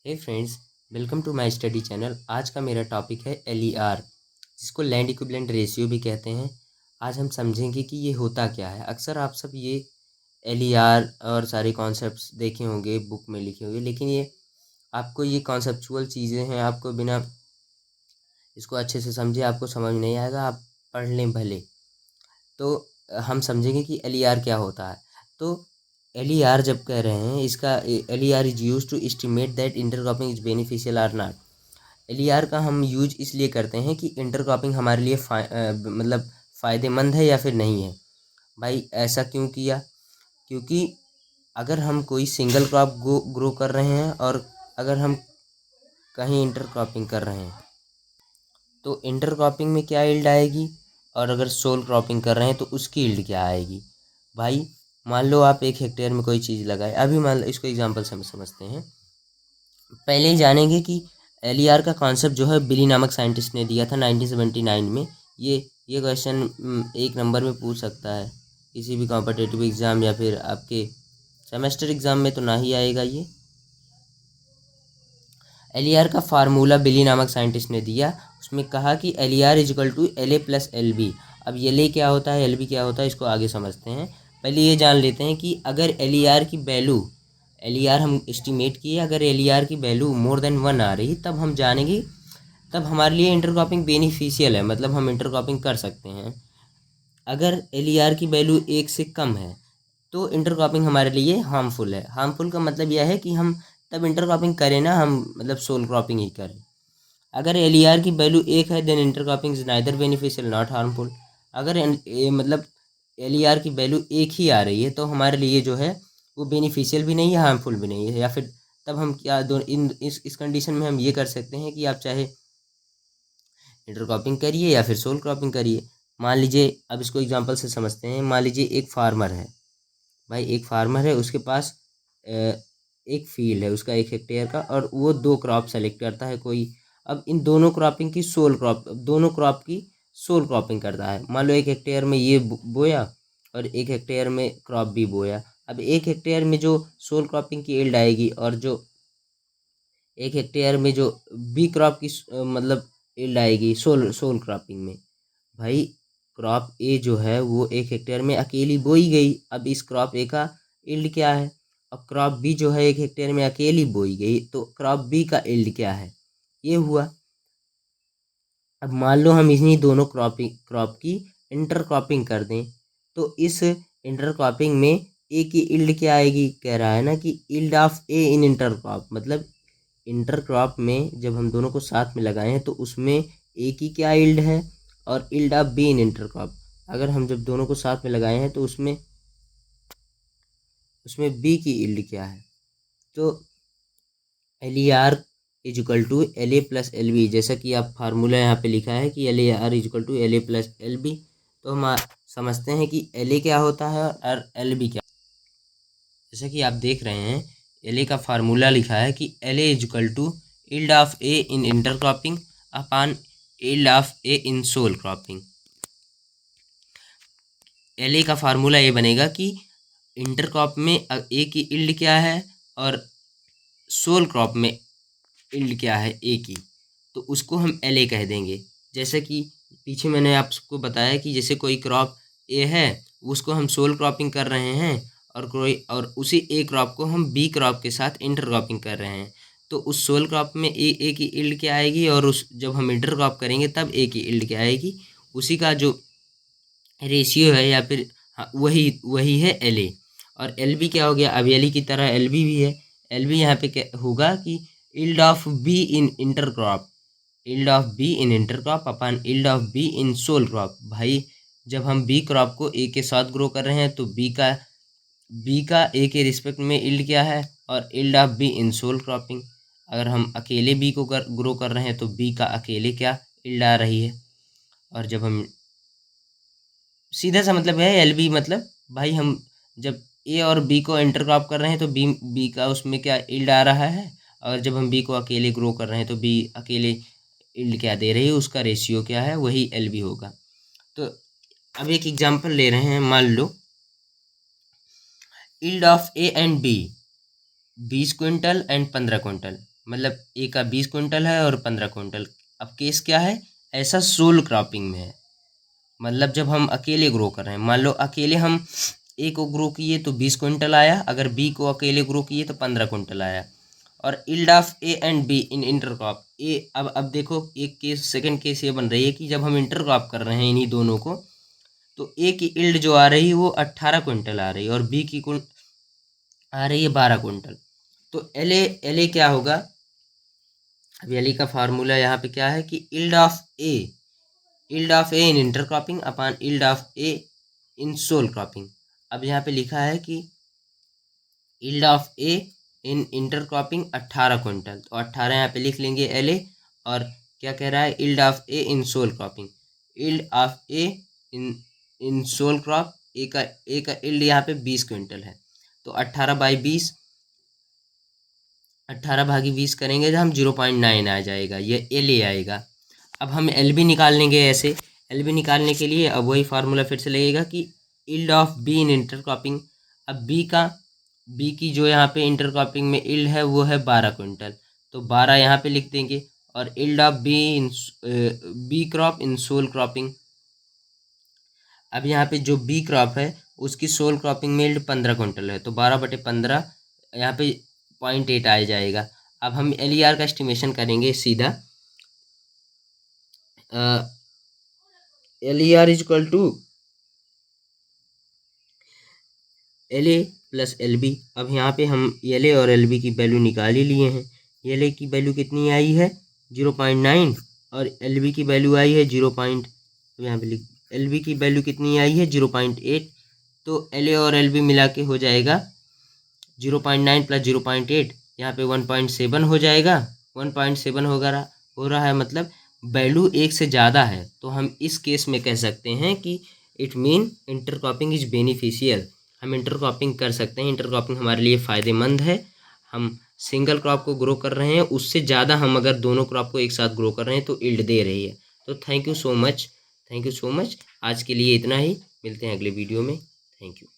Hey friends, welcome to my study channel. आज का मेरा टॉपिक है LER, जिसको लैंड इक्विवेलेंट रेशियो भी कहते हैं। आज हम समझेंगे कि ये होता क्या है। अक्सर आप सब ये LER और सारे कॉन्सेप्ट्स देखे होंगे, बुक में लिखे होंगे, लेकिन ये आपको ये कॉन्सेप्चुअल चीज़ें हैं, आपको बिना इसको अच्छे से समझे आपको समझ नहीं आएगा। आप पढ़ लें भले, तो हम समझेंगे कि LER क्या होता है। तो LER जब कह रहे हैं, इसका LER is use to estimate that intercropping is beneficial or not. LER का हम यूज इसलिए करते हैं कि इंटरक्रॉपिंग हमारे लिए मतलब फ़ायदेमंद है या फिर नहीं है। भाई ऐसा क्यों किया? क्योंकि अगर हम कोई सिंगल क्रॉप ग्रो कर रहे हैं और अगर हम कहीं इंटरक्रॉपिंग कर रहे हैं तो इंटरक्रॉपिंग में क्या यील्ड आएगी, और अगर सोल क्रॉपिंग कर रहे हैं तो उसकी यील्ड क्या आएगी। भाई मान लो आप 1 हेक्टेयर में कोई चीज़ लगाए। अभी मान लो, इसको एग्जांपल से हम समझते हैं। पहले ही जानेंगे कि LER का कॉन्सेप्ट जो है बिली नामक साइंटिस्ट ने दिया था 1979 में। ये क्वेश्चन 1 नंबर में पूछ सकता है किसी भी कॉम्पिटिटिव एग्ज़ाम, या फिर आपके सेमेस्टर एग्ज़ाम में तो ना ही आएगा ये। LER का फार्मूला बिली नामक साइंटिस्ट ने दिया। उसमें कहा कि LER is equal to LA plus LB। अब LA क्या होता है, LB क्या होता है, इसको आगे समझते हैं। पहले ये जान लेते हैं कि अगर LER की वैल्यू, LER हम एस्टिमेट किए, अगर LER की वैल्यू मोर देन 1 आ रही तब हम जानेंगे, तब हमारे लिए इंटरक्रॉपिंग बेनिफिशियल है, मतलब हम इंटरक्रॉपिंग कर सकते हैं। अगर LER की वैल्यू 1 से कम है तो इंटरक्रॉपिंग हमारे लिए हार्मफुल है। हार्मफुल का मतलब यह है कि हम तब इंटरक्रॉपिंग करें ना, हम मतलब सोल क्रॉपिंग ही करें। अगर LER की वैल्यू 1 है then intercropping is neither beneficial not harmful. अगर मतलब LER की वैल्यू 1 ही आ रही है तो हमारे लिए जो है वो बेनिफिशियल भी नहीं है, हार्मफुल भी नहीं है। या फिर तब हम क्या दो इन इस कंडीशन में हम ये कर सकते हैं कि आप चाहे इंटरक्रॉपिंग करिए या फिर सोल क्रॉपिंग करिए। मान लीजिए, अब इसको एग्जांपल से समझते हैं। मान लीजिए एक फार्मर है। भाई एक फार्मर है, उसके पास एक फील्ड है उसका 1 हेक्टेयर का, और वो 2 क्रॉप सेलेक्ट करता है कोई। अब इन दोनों क्रॉपिंग की सोल क्रॉप, दोनों क्रॉप की सोल क्रॉपिंग करता है। मान लो 1 हेक्टेयर में ये बोया और 1 हेक्टेयर में क्रॉप भी बोया। अब 1 हेक्टेयर में जो सोल क्रॉपिंग की यील्ड आएगी और जो 1 हेक्टेयर में जो बी क्रॉप की मतलब यील्ड आएगी सोल सोल क्रॉपिंग में। भाई क्रॉप ए जो है वो 1 हेक्टेयर में अकेली बोई गई। अब इस क्रॉप ए का यील्ड क्या है? अब क्रॉप बी जो है 1 हेक्टेयर में अकेली बोई गई, तो क्रॉप बी का यील्ड क्या है? ये हुआ। अब मान लो हम इन्हीं दोनों क्रॉप की इंटरक्रॉपिंग कर दें, तो इस इंटरक्रॉपिंग में ए की यील्ड क्या आएगी? कह रहा है ना कि yield of A in intercrop, मतलब इंटरक्रॉप में जब हम दोनों को साथ में लगाए हैं तो उसमें ए की क्या यील्ड है और yield of B in intercrop. अगर हम जब दोनों को साथ में लगाए हैं तो उसमें उसमें बी की यील्ड क्या है? तो LER is equal to LA plus LB, जैसा कि आप फार्मूला यहाँ पे लिखा है कि LER is equal to LA plus LB। तो हम समझते हैं कि LA क्या होता है और LB क्या। जैसा कि आप देख रहे हैं, LA का फार्मूला लिखा है कि LA is equal to yield of A in intercropping upon yield of A in sole cropping. LA का फार्मूला ये बनेगा कि इंटरक्रॉप में A की यील्ड क्या है और सोल क्रॉप में यील्ड क्या है A की, तो उसको हम LA कह देंगे। जैसे कि पीछे मैंने आपको बताया कि जैसे कोई क्रॉप A है, उसको हम सोल क्रॉपिंग कर रहे हैं, और उसी A क्रॉप को हम B क्रॉप के साथ इंटरक्रॉपिंग कर रहे हैं, तो उस सोल क्रॉप में ए की यील्ड क्या आएगी, और उस जब हम इंटरक्रॉप करेंगे तब A की यील्ड क्या आएगी, उसी का जो रेशियो है, या फिर हाँ, वही वही है LA। और LB क्या हो गया? अब LE की तरह LB भी है। LB यहाँ पे क्या होगा कि yield of B in intercrop, yield of B in intercrop upon yield of B in sole crop. भाई जब हम बी क्रॉप को ए के साथ ग्रो कर रहे हैं तो बी का ए के रिस्पेक्ट में यील्ड क्या है, और yield of B in sole cropping. अगर हम अकेले बी को ग्रो कर रहे हैं तो बी का अकेले क्या यील्ड आ रही है। और जब हम सीधा सा मतलब है LB, मतलब भाई हम जब ए और बी को इंटरक्रॉप कर रहे हैं तो बी का उसमें क्या यील्ड आ रहा है, और जब हम बी को अकेले ग्रो कर रहे हैं तो बी अकेले यील्ड क्या दे रही है, उसका रेशियो क्या है, वही LB होगा। तो अब एक एग्जांपल ले रहे हैं। मान लो yield of A and B 20 quintal and 15 quintal. मतलब ए का 20 क्विंटल है और 15 क्विंटल। अब केस क्या है, ऐसा सोल क्रॉपिंग में है, मतलब जब हम अकेले ग्रो कर रहे हैं, मान लो अकेले हम ए को ग्रो किए तो 20 क्विंटल आया, अगर बी को अकेले ग्रो किए तो 15 क्विंटल आया। और yield of A and B in intercrop A, अब देखो एक केस, सेकंड केस ये बन रही है कि जब हम इंटरक्रॉप कर रहे हैं इन्हीं दोनों को, तो ए की इल्ड जो आ रही है वो 18 क्विंटल आ रही है और बी की आ रही है 12 क्विंटल। तो एल ए क्या होगा, अब एल ए का फार्मूला यहाँ पे क्या है कि yield of A in intercropping upon yield of A in sole cropping. अब यहाँ पे लिखा है कि yield of A in intercropping 18 quintal, तो 18 यहाँ पे लिख लेंगे एल ए, और क्या कह रहा है, yield of A in sole cropping, yield of A in sole crop, A का इल्ड यहाँ पे 20 क्विंटल है, तो 18/20, 18/20 करेंगे तो हम 0.9 आ जाएगा, ये एल ए आएगा। अब हम एल बी निकाल लेंगे ऐसे, एल बी निकालने के लिए अब वही फार्मूला फिर से लगेगा कि yield of B in intercropping. अब बी की जो यहाँ पे इंटरक्रॉपिंग में इल्ड है वो है 12 क्विंटल, तो 12 यहाँ पे लिख देंगे, और yield of B crop in sole cropping. अब यहाँ पे जो बी क्रॉप है उसकी सोल क्रॉपिंग में इल्ड 15 क्विंटल है, तो 12/15 यहाँ पे 0.8 आ जाएगा। अब हम एल ई आर का एस्टिमेशन करेंगे सीधा, L E R is equal to L A plus L B. अब यहाँ पे हम एल ए और एल बी की वैल्यू निकाल ही लिए हैं। एल ए की वैल्यू कितनी आई है 0.9 और एल बी की वैल्यू आई है 0. यहाँ पे एल बी की वैल्यू कितनी आई है 0.8, तो एल ए और एल बी मिला के हो जाएगा 0.9 प्लस 0.8, यहाँ पे 1.7 हो जाएगा। 1.7 हो रहा है, मतलब वैल्यू एक से ज़्यादा है, तो हम इस केस में कह सकते हैं कि it mean intercropping is beneficial, हम इंटरक्रॉपिंग कर सकते हैं, इंटरक्रॉपिंग हमारे लिए फ़ायदेमंद है। हम सिंगल क्रॉप को ग्रो कर रहे हैं, उससे ज़्यादा हम अगर दोनों क्रॉप को एक साथ ग्रो कर रहे हैं तो यील्ड दे रही है। तो थैंक यू सो मच, आज के लिए इतना ही, मिलते हैं अगले वीडियो में, थैंक यू।